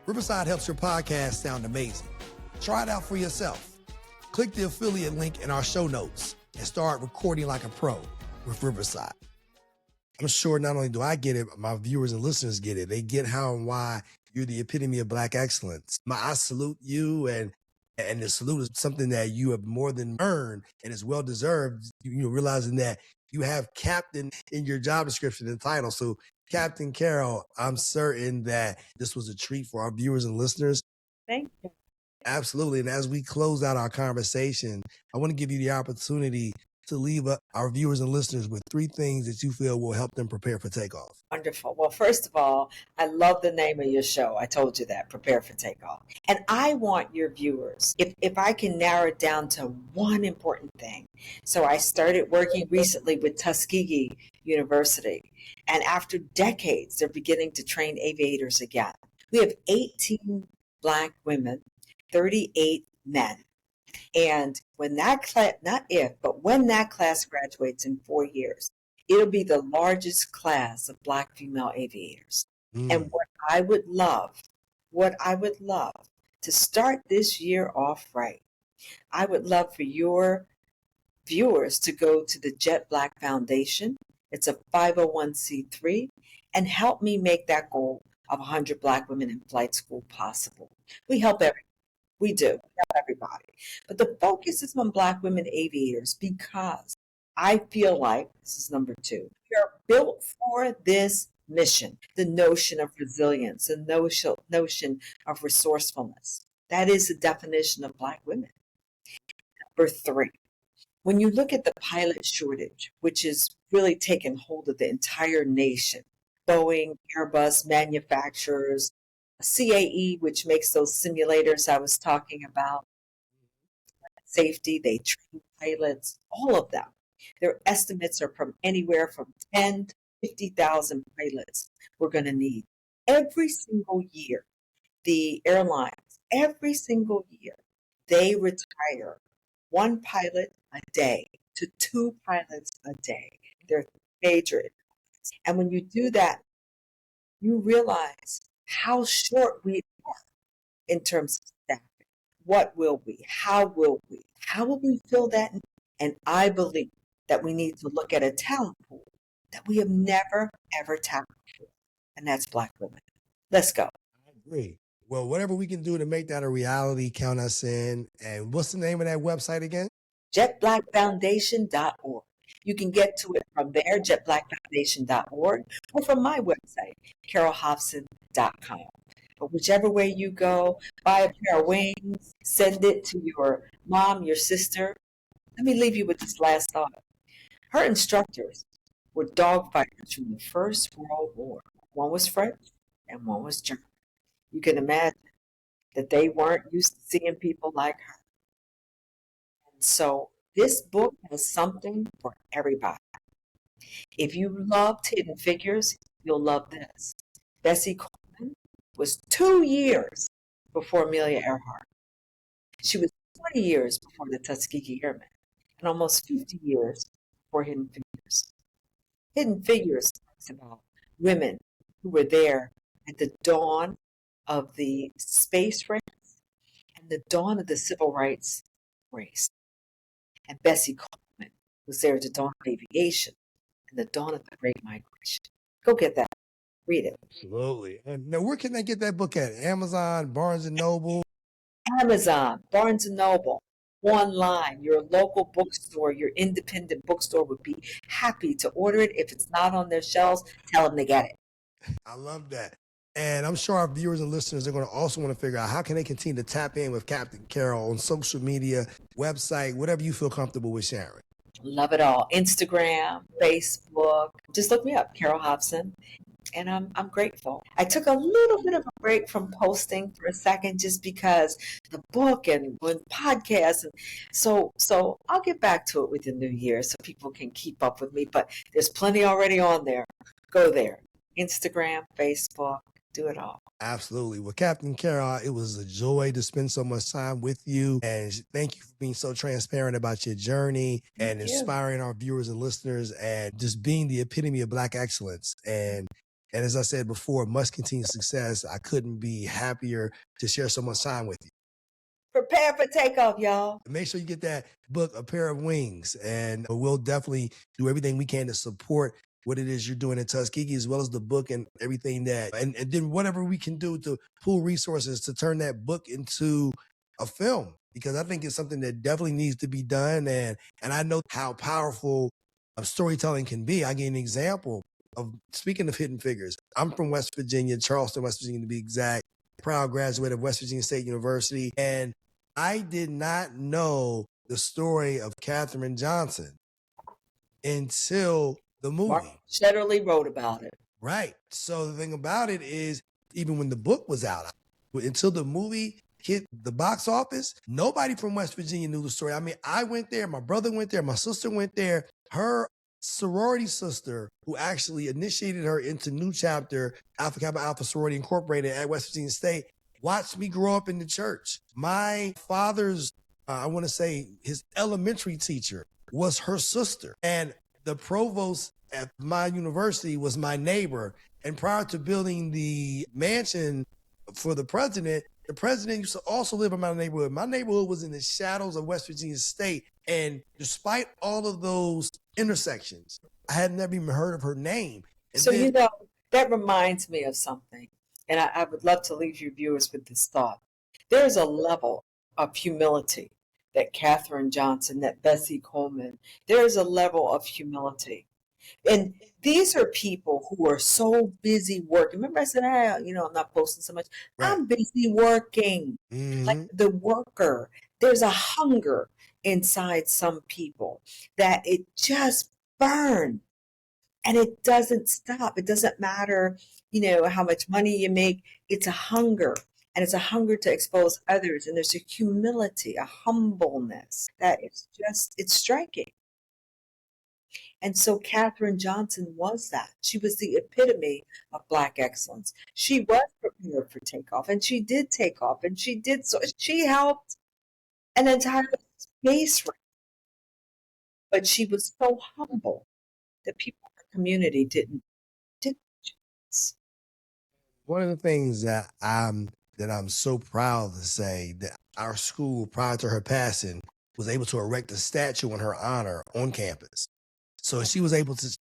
Riverside helps your podcast sound amazing. Try it out for yourself. Click the affiliate link in our show notes and start recording like a pro with Riverside. I'm sure not only do I get it, my viewers and listeners get it. They get how and why you're the epitome of Black excellence. I salute you, and the salute is something that you have more than earned and is well deserved. Realizing that you have captain in your job description and title. So, Captain Carole, I'm certain that this was a treat for our viewers and listeners. Thank you. Absolutely. And as we close out our conversation, I want to give you the opportunity to leave our viewers and listeners with 3 things that you feel will help them prepare for takeoff. Wonderful. Well, first of all, I love the name of your show. I told you that, Prepare for Takeoff. And I want your viewers, if I can narrow it down to one important thing. So I started working recently with Tuskegee University. And after decades, they're beginning to train aviators again. We have 18 Black women, 38 men. And when that class, not if, but when that class graduates in 4 years, it'll be the largest class of Black female aviators. And what I would love to start this year off right, I would love for your viewers to go to the Jet Black Foundation. It's a 501c3, and help me make that goal of 100 Black women in flight school possible. We help everyone. We do. We help everybody. But the focus is on Black women aviators because I feel like, this is number 2, we are built for this mission, the notion of resilience, the notion of resourcefulness. That is the definition of Black women. Number 3, when you look at the pilot shortage, which is really taken hold of the entire nation, Boeing, Airbus, manufacturers, CAE, which makes those simulators I was talking about, safety, they train pilots, all of them. Their estimates are from anywhere from 10 to 50,000 pilots we're going to need. Every single year, the airlines, every single year, they retire 1 pilot a day to 2 pilots a day. They're major. And when you do that, you realize how short we are in terms of staffing. What will we? How will we? How will we fill that? And I believe that we need to look at a talent pool that we have never, ever tapped before, and that's Black women. Let's go. I agree. Well, whatever we can do to make that a reality, count us in. And what's the name of that website again? JetBlackFoundation.org. You can get to it from there, JetBlackFoundation.org, or from my website, CaroleHopson.com. But whichever way you go, buy a pair of wings, send it to your mom, your sister. Let me leave you with this last thought. Her instructors were dogfighters from the First World War. One was French and one was German. You can imagine that they weren't used to seeing people like her. And so this book has something for everybody. If you loved Hidden Figures, you'll love this. Bessie Coleman was 2 years before Amelia Earhart. She was 20 years before the Tuskegee Airmen, and almost 50 years before Hidden Figures. Hidden Figures talks about women who were there at the dawn of the space race and the dawn of the civil rights race. And Bessie Coleman was there at the dawn of aviation and the dawn of the Great Migration. Go get that. Read it. Absolutely. And now, where can they get that book at? Amazon, Barnes & Noble? Amazon, Barnes & Noble, online. Your local bookstore, your independent bookstore would be happy to order it. If it's not on their shelves, tell them to get it. I love that. And I'm sure our viewers and listeners are going to also want to figure out how can they continue to tap in with Captain Carole on social media, website, whatever you feel comfortable with sharing. Love it all. Instagram, Facebook. Just look me up, Carole Hopson. And I'm grateful. I took a little bit of a break from posting for a second just because the book and with podcasts, and so I'll get back to it with the new year so people can keep up with me. But there's plenty already on there. Go there. Instagram, Facebook, do it all. Absolutely. Well, Captain Carole, it was a joy to spend so much time with you. And thank you for being so transparent about your journey and inspiring our viewers and listeners and just being the epitome of Black excellence. And as I said before, much continued success. I couldn't be happier to share so much time with you. Prepare for takeoff, y'all. Make sure you get that book, A Pair of Wings. And we'll definitely do everything we can to support what it is you're doing in Tuskegee, as well as the book and everything that, and then whatever we can do to pool resources to turn that book into a film, because I think it's something that definitely needs to be done. And I know how powerful storytelling can be. I give you an example of, speaking of hidden figures. I'm from West Virginia, Charleston, West Virginia to be exact, proud graduate of West Virginia State University. And I did not know the story of Katherine Johnson until the movie. Mark Shetterly wrote about it. Right. So the thing about it is, even when the book was out, until the movie hit the box office, nobody from West Virginia knew the story. I mean, I went there, my brother went there, my sister went there. Her sorority sister, who actually initiated her into New Chapter, Alpha Kappa Alpha Sorority Incorporated at West Virginia State, watched me grow up in the church. My father's, I want to say his elementary teacher was her sister. And the provost at my university was my neighbor. And prior to building the mansion for the president used to also live in my neighborhood. My neighborhood was in the shadows of West Virginia State. And despite all of those intersections, I had never even heard of her name. And so, you know, that reminds me of something. And I would love to leave your viewers with this thought. There's a level of humility that Katherine Johnson, that Bessie Coleman, there's a level of humility. And these are people who are so busy working. Remember I said, I'm not posting so much. Right. I'm busy working. Like the worker. There's a hunger inside some people that it just burns. And it doesn't stop. It doesn't matter, how much money you make. It's a hunger. And it's a hunger to expose others. And there's a humility, a humbleness that it's striking. And so Katherine Johnson was that. She was the epitome of Black excellence. She was prepared for takeoff, and she did take off, and she did so. She helped an entire space race. But she was so humble that people in her community didn't. One of the things that I'm so proud to say that our school, prior to her passing, was able to erect a statue in her honor on campus. So she was able to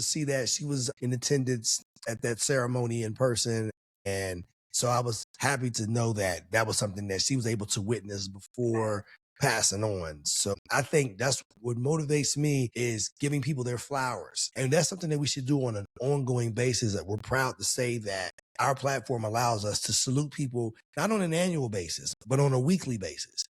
see that. She was in attendance at that ceremony in person. And so I was happy to know that that was something that she was able to witness before passing on. So I think that's what motivates me, is giving people their flowers. And that's something that we should do on an ongoing basis. That we're proud to say that our platform allows us to salute people, not on an annual basis, but on a weekly basis,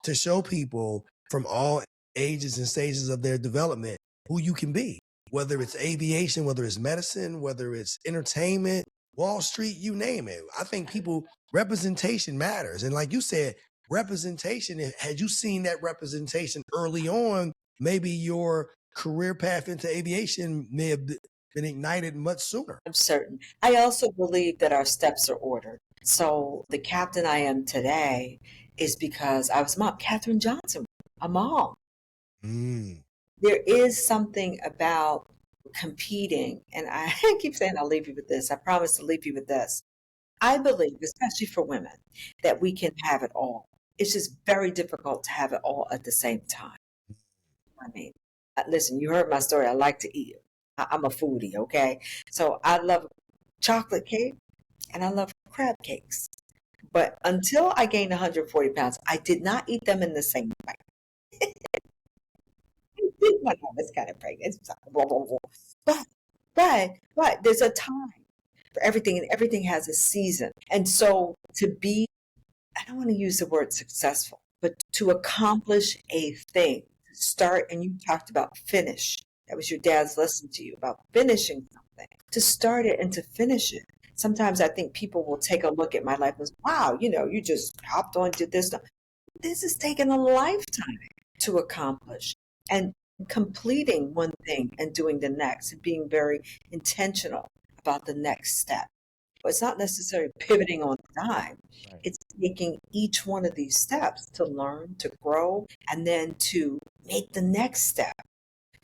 to show people from all ages and stages of their development who you can be, whether it's aviation, whether it's medicine, whether it's entertainment, Wall Street, you name it. I think representation matters. And like you said, representation, had you seen that representation early on, maybe your career path into aviation may have been ignited much sooner. I'm certain. I also believe that our steps are ordered. So the captain I am today is because I was mom. Katherine Johnson, a mom. There is something about competing, and I keep saying I'll leave you with this. I promise to leave you with this. I believe, especially for women, that we can have it all. It's just very difficult to have it all at the same time. I mean, listen, you heard my story. I like to eat. I'm a foodie, okay? So I love chocolate cake and I love crab cakes. But until I gained 140 pounds, I did not eat them in the same way. When I was kind of pregnant. Blah, blah, blah. But, but there's a time for everything, and everything has a season. And so to be, I don't want to use the word successful, but to accomplish a thing, to start, and you talked about finish. That was your dad's lesson to you about finishing something, to start it and to finish it. Sometimes I think people will take a look at my life and say, wow, you just hopped on, did this. This has taken a lifetime to accomplish. And completing one thing and doing the next and being very intentional about the next step. But it's not necessarily pivoting on a dime. Right. It's taking each one of these steps to learn, to grow, and then to make the next step,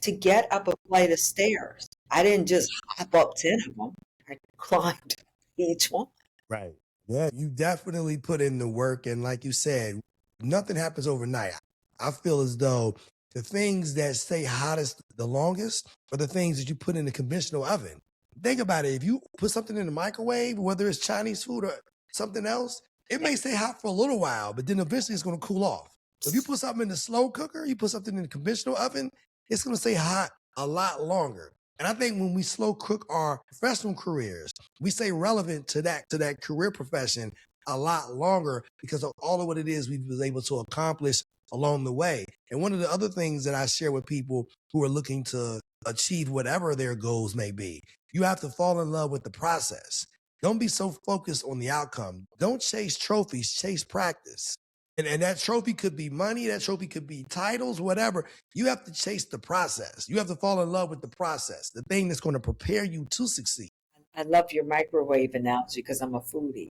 to get up a flight of stairs. I didn't just hop up 10 of them. I climbed each one. Right. Yeah, you definitely put in the work. And like you said, nothing happens overnight. I feel as though the things that stay hottest the longest are the things that you put in the conventional oven. Think about it. If you put something in the microwave, whether it's Chinese food or something else, it may stay hot for a little while, but then eventually it's going to cool off. So if you put something in the slow cooker, you put something in the conventional oven, it's going to stay hot a lot longer. And I think when we slow cook our professional careers, we stay relevant to that career profession a lot longer because of all of what it is we was able to accomplish along the way. And one of the other things that I share with people who are looking to achieve whatever their goals may be, you have to fall in love with the process. Don't be so focused on the outcome. Don't chase trophies, chase practice. And that trophy could be money, that trophy could be titles, whatever. You have to chase the process. You have to fall in love with the process, the thing that's going to prepare you to succeed. I love your microwave analogy because I'm a foodie.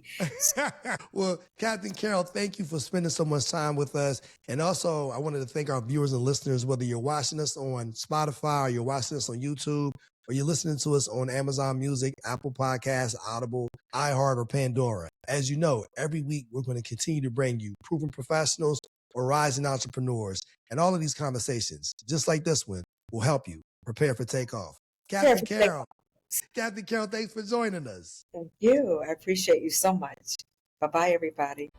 Well, Captain Carole, thank you for spending so much time with us. And also, I wanted to thank our viewers and listeners, whether you're watching us on Spotify or you're watching us on YouTube or you're listening to us on Amazon Music, Apple Podcasts, Audible, iHeart, or Pandora. As you know, every week we're going to continue to bring you proven professionals or rising entrepreneurs. And all of these conversations, just like this one, will help you prepare for takeoff. Captain Carole. Captain Carole, thanks for joining us. Thank you. I appreciate you so much. Bye-bye, everybody.